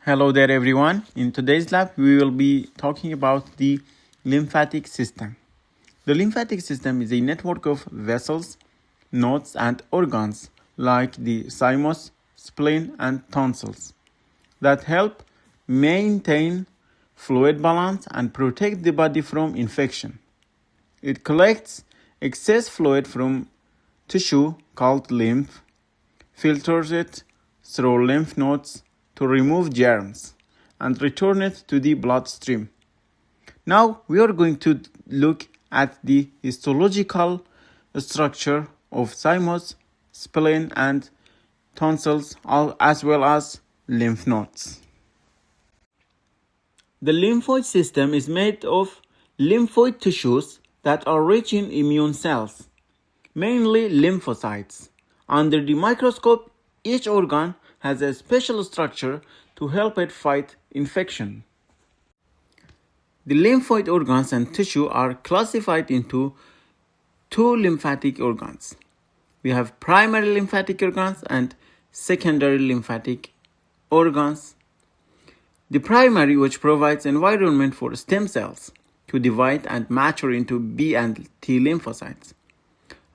Hello there everyone. In today's lab we will be talking about the lymphatic system. The lymphatic system is a network of vessels, nodes and organs like the thymus, spleen and tonsils that help maintain fluid balance and protect the body from infection. It collects excess fluid from tissue called lymph, filters it through lymph nodes to remove germs and return it to the bloodstream. Now we are going to look at the histological structure of thymus, spleen and tonsils as well as lymph nodes. The lymphoid system is made of lymphoid tissues that are rich in immune cells, mainly lymphocytes. Under the microscope, each organ has a special structure to help it fight infection. The lymphoid organs and tissue are classified into two lymphatic organs. We have primary lymphatic organs and secondary lymphatic organs. The primary, which provides environment for stem cells to divide and mature into B and T lymphocytes.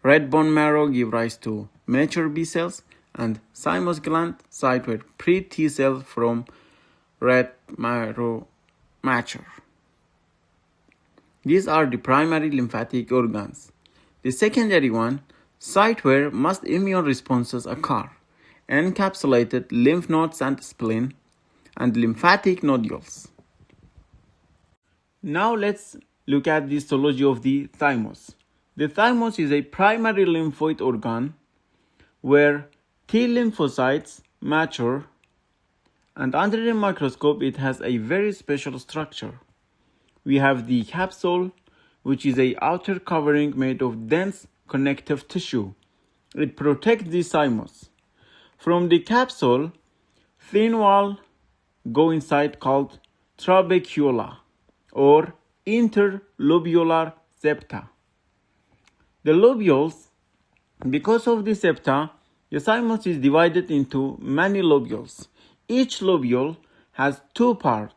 Red bone marrow give rise to mature B cells, and thymus gland site where pre-T cells from red marrow mature. These are the primary lymphatic organs. The secondary one, site where most immune responses occur, encapsulated lymph nodes and spleen, and lymphatic nodules. Now let's look at the histology of the thymus. The thymus is a primary lymphoid organ where T lymphocytes mature, and under the microscope it has a very special structure. We have the capsule, which is an outer covering made of dense connective tissue. It protects the thymus. From the capsule, thin wall go inside called trabecula or interlobular septa. The lobules, because of the septa, the thymus is divided into many lobules. Each lobule has two parts,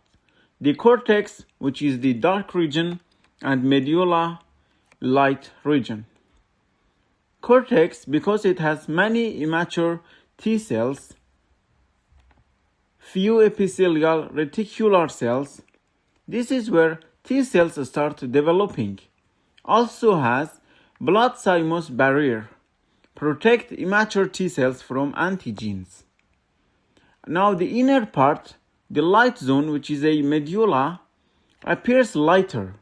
the cortex, which is the dark region, and medulla, light region. Cortex, because it has many immature T cells, few epithelial reticular cells, this is where T cells start developing. Also has blood-thymus barrier, protect immature T cells from antigens. Now the inner part, the light zone, which is a medulla, appears lighter,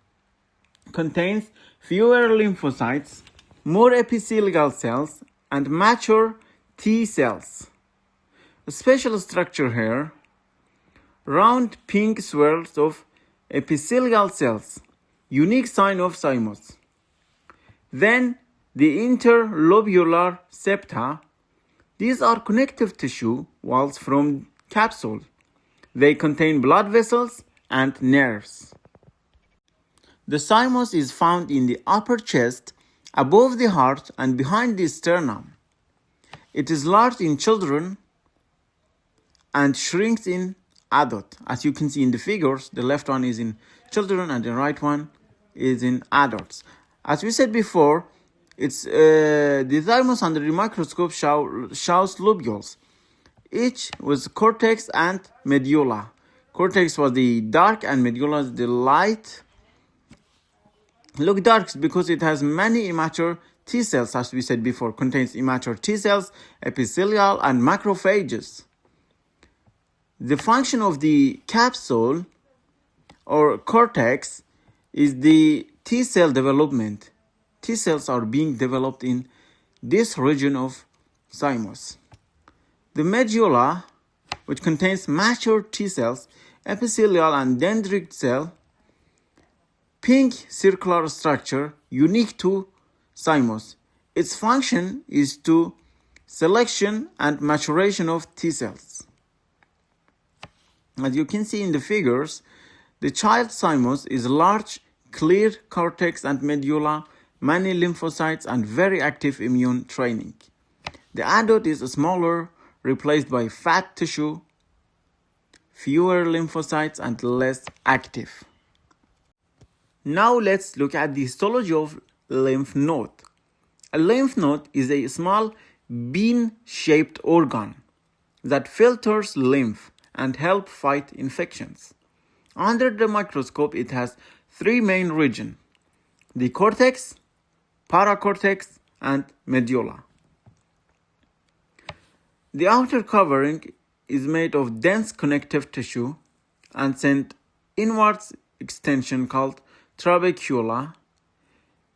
contains fewer lymphocytes, more epithelial cells, and mature T cells. A special structure here, round pink swirls of epithelial cells, unique sign of thymus. Then the interlobular septa, these are connective tissue walls from capsule. They contain blood vessels and nerves. The thymus is found in the upper chest, above the heart and behind the sternum. It is large in children and shrinks in adult. As you can see in the figures, the left one is in children and the right one is in adults. As we said before, the thymus under the microscope shows lobules, each with cortex and medulla. Cortex was the dark and medulla is the light. Look dark because it has many immature T cells, as we said before, contains immature T cells, epithelial and macrophages. The function of the capsule or cortex is the T cell development. T cells are being developed in this region of thymus. The medulla, which contains mature T cells, epithelial and dendritic cell, pink circular structure unique to thymus. Its function is to selection and maturation of T cells. As you can see in the figures, the child thymus is large, clear cortex and medulla, many lymphocytes and very active immune training. The adult is smaller, replaced by fat tissue, fewer lymphocytes and less active. Now let's look at the histology of lymph node. A lymph node is a small bean-shaped organ that filters lymph and helps fight infections. Under the microscope, it has three main regions: the cortex, paracortex, and medulla. The outer covering is made of dense connective tissue and sent inwards extension called trabecula.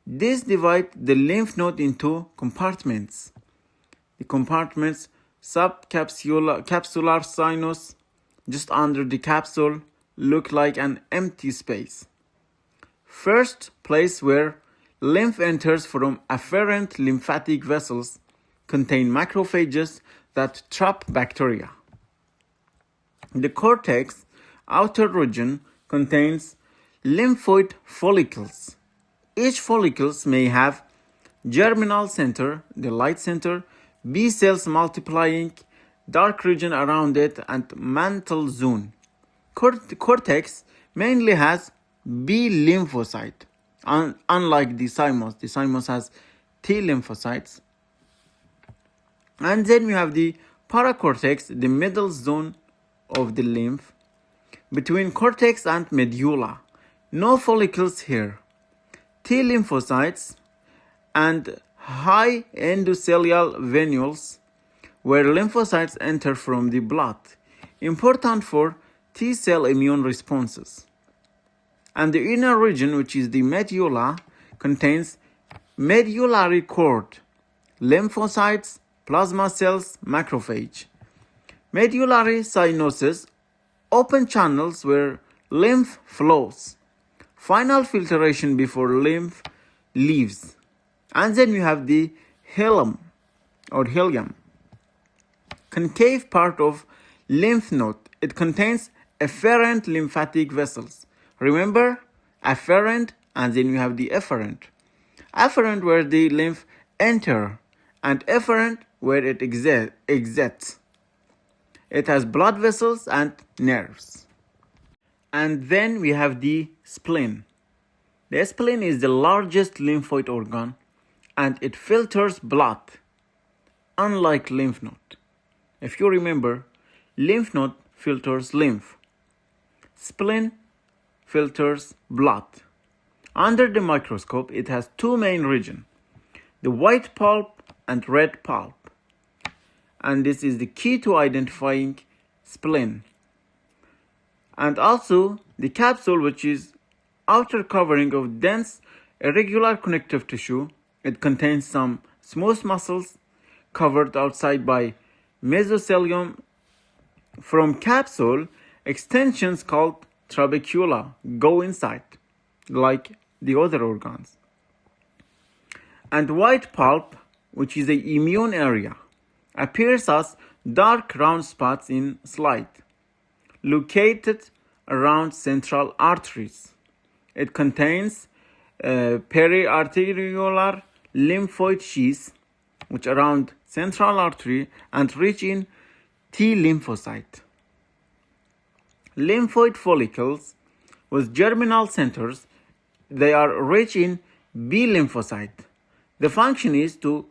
This divides the lymph node into compartments. The compartments subcapsular sinus just under the capsule look like an empty space. First place where lymph enters from afferent lymphatic vessels contain macrophages that trap bacteria. The cortex outer region contains lymphoid follicles. Each follicles may have germinal center, the light center, B cells multiplying, dark region around it, and mantle zone. Cortex mainly has B lymphocyte, unlike the thymus. The thymus has T lymphocytes. And then we have the paracortex, the middle zone of the lymph, between cortex and medulla. No follicles here. T lymphocytes and high endothelial venules where lymphocytes enter from the blood, important for T cell immune responses. And the inner region, which is the medulla, contains medullary cord, lymphocytes, plasma cells, macrophage. Medullary cyanosis, open channels where lymph flows. Final filtration before lymph leaves. And then you have the hilum or hilum, concave part of lymph node. It contains afferent lymphatic vessels. Remember, afferent, and then you have the efferent. Afferent where the lymph enter, and efferent where it exits. It has blood vessels and nerves. And then we have the spleen. The spleen is the largest lymphoid organ and it filters blood, unlike lymph node. If you remember, lymph node filters lymph. Spleen filters blood. Under the microscope, it has two main regions, the white pulp and red pulp. And this is the key to identifying spleen. And also the capsule, which is outer covering of dense irregular connective tissue. It contains some smooth muscles covered outside by mesothelium. From capsule, extensions called trabecula go inside, like the other organs. And white pulp, which is the immune area, appears as dark round spots in slide, located around central arteries. It contains periarteriolar lymphoid sheaths, which around central artery and rich in T lymphocyte. Lymphoid follicles with germinal centers, they are rich in B lymphocyte. The function is to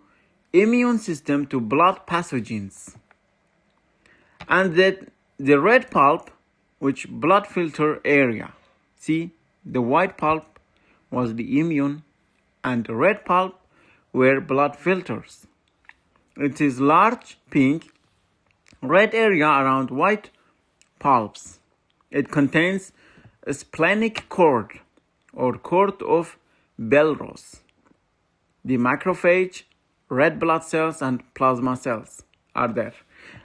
immune system to blood pathogens. And that the red pulp, which blood filter area. See, the white pulp was the immune and the red pulp were blood filters. It is large pink red area around white pulps. It contains a splenic cord or cord of Bellros. The macrophage, red blood cells and plasma cells are there.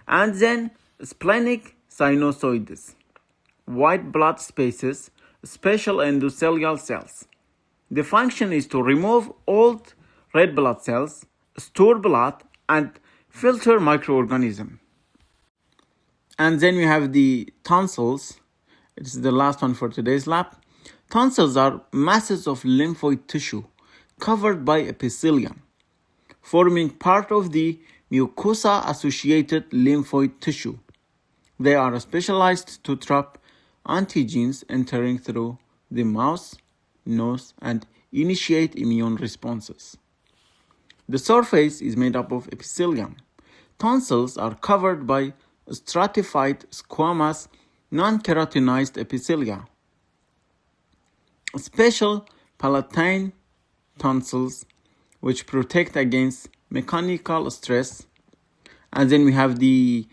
And then splenic sinusoids, white blood spaces, special endothelial cells. The function is to remove old red blood cells, store blood, and filter microorganisms. And then we have the tonsils. This is the last one for today's lab. Tonsils are masses of lymphoid tissue covered by epithelium, forming part of the mucosa-associated lymphoid tissue. They are specialized to trap antigens entering through the mouth, nose, and initiate immune responses. The surface is made up of epithelium. Tonsils are covered by stratified squamous, non-keratinized epithelia. Special palatine tonsils which protect against mechanical stress. And then we have the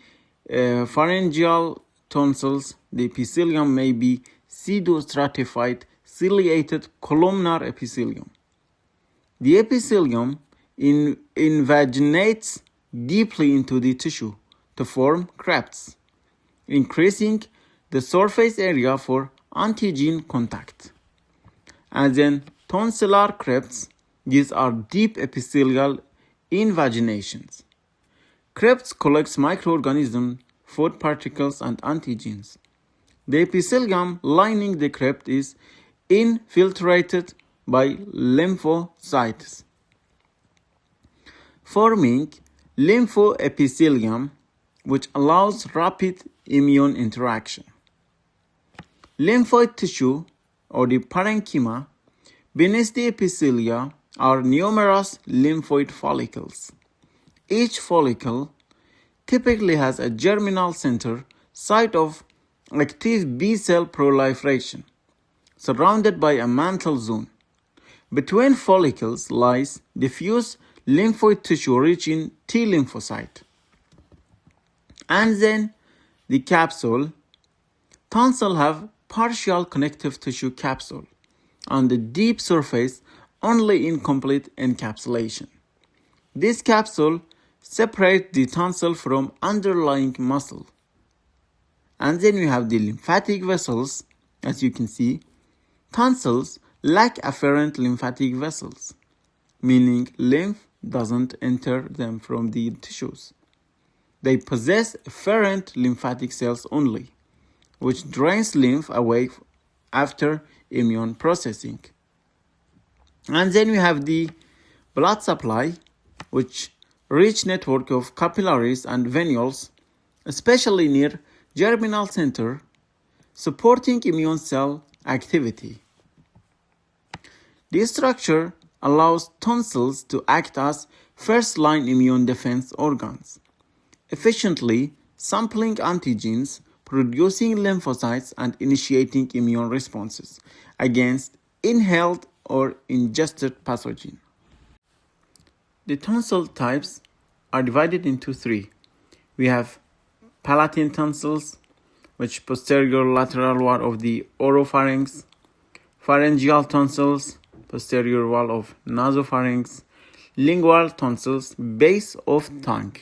pharyngeal tonsils. The epithelium may be pseudostratified, ciliated columnar epithelium. The epithelium invaginates deeply into the tissue to form crypts, increasing the surface area for antigen contact. And then tonsillar crypts, these are deep epithelial invaginations. Crypts collects microorganisms, food particles, and antigens. The epithelium lining the crypt is infiltrated by lymphocytes, forming lymphoepithelium, which allows rapid immune interaction. Lymphoid tissue, or the parenchyma, beneath the epithelia are numerous lymphoid follicles. Each follicle typically has a germinal center, site of active B-cell proliferation, surrounded by a mantle zone. Between follicles lies diffuse lymphoid tissue rich in T lymphocyte. And then the capsule. Tonsil have partial connective tissue capsule on the deep surface, only incomplete encapsulation. This capsule separates the tonsil from underlying muscle. And then we have the lymphatic vessels. As you can see, tonsils lack afferent lymphatic vessels, meaning lymph doesn't enter them from the tissues. They possess afferent lymphatic cells only, which drains lymph away after immune processing. And then we have the blood supply, which rich network of capillaries and venules, especially near germinal center, supporting immune cell activity. This structure allows tonsils to act as first-line immune defense organs, efficiently sampling antigens, producing lymphocytes, and initiating immune responses against inhaled or ingested pathogen. The tonsil types are divided into three. We have palatine tonsils, which posterior lateral wall of the oropharynx, pharyngeal tonsils, posterior wall of nasopharynx, lingual tonsils, base of tongue,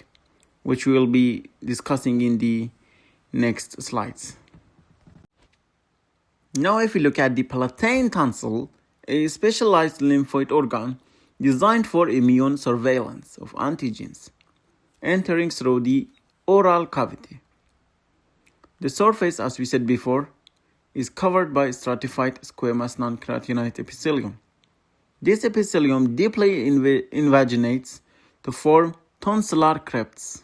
which we will be discussing in the next slides. Now if we look at the palatine tonsil, a specialized lymphoid organ designed for immune surveillance of antigens entering through the oral cavity. The surface, as we said before, is covered by stratified squamous non-keratinized epithelium. This epithelium deeply invaginates to form tonsillar crypts.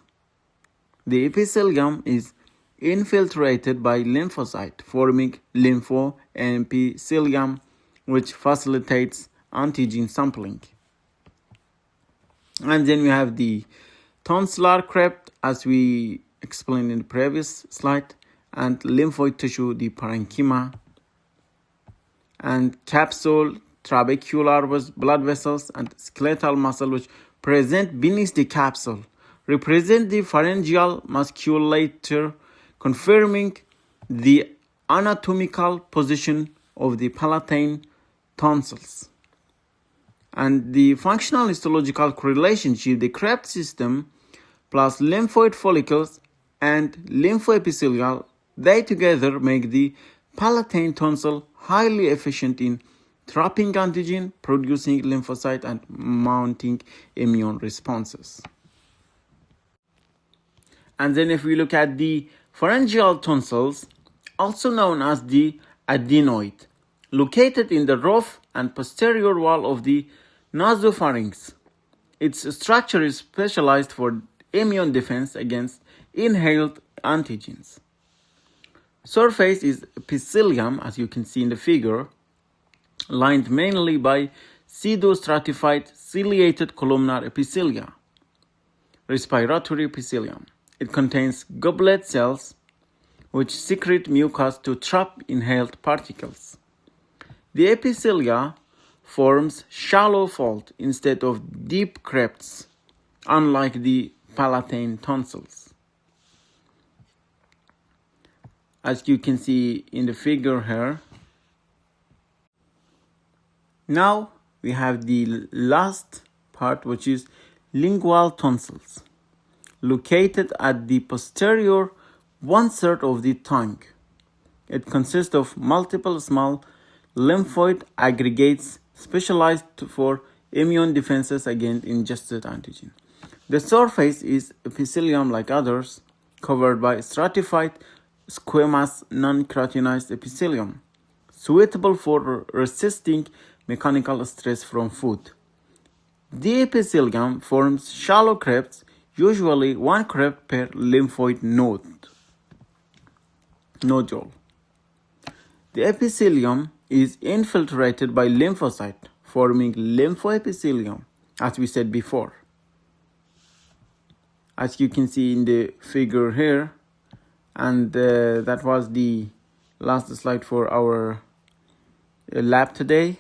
The epithelium is infiltrated by lymphocyte, forming lymphoepithelium, which facilitates antigen sampling. And then we have the tonsillar crypt, as we explained in the previous slide, and lymphoid tissue, the parenchyma, and capsule, trabecular blood vessels, and skeletal muscle, which present beneath the capsule, represent the pharyngeal musculature, confirming the anatomical position of the palatine tonsils. And the functional histological relationship, the crypt system plus lymphoid follicles and lymphoepithelial, they together make the palatine tonsil highly efficient in trapping antigen, producing lymphocyte, and mounting immune responses. And then if we look at the pharyngeal tonsils, also known as the adenoid, located in the roof and posterior wall of the nasopharynx. Its structure is specialized for immune defense against inhaled antigens. Surface is epithelium, as you can see in the figure, lined mainly by pseudostratified ciliated columnar epithelia. Respiratory epithelium. It contains goblet cells which secrete mucus to trap inhaled particles. The epithelia forms shallow fold instead of deep crypts, unlike the palatine tonsils. As you can see in the figure here. Now we have the last part, which is lingual tonsils, located at the posterior 1/3 of the tongue. It consists of multiple small lymphoid aggregates specialized for immune defenses against ingested antigen. The surface is epithelium like others, covered by stratified squamous non-keratinized epithelium, suitable for resisting mechanical stress from food. The epithelium forms shallow crypts, usually one crypt per lymphoid nodule. The epithelium is infiltrated by lymphocyte, forming lymphoepithelium, as we said before. As you can see in the figure here, and that was the last slide for our lab today.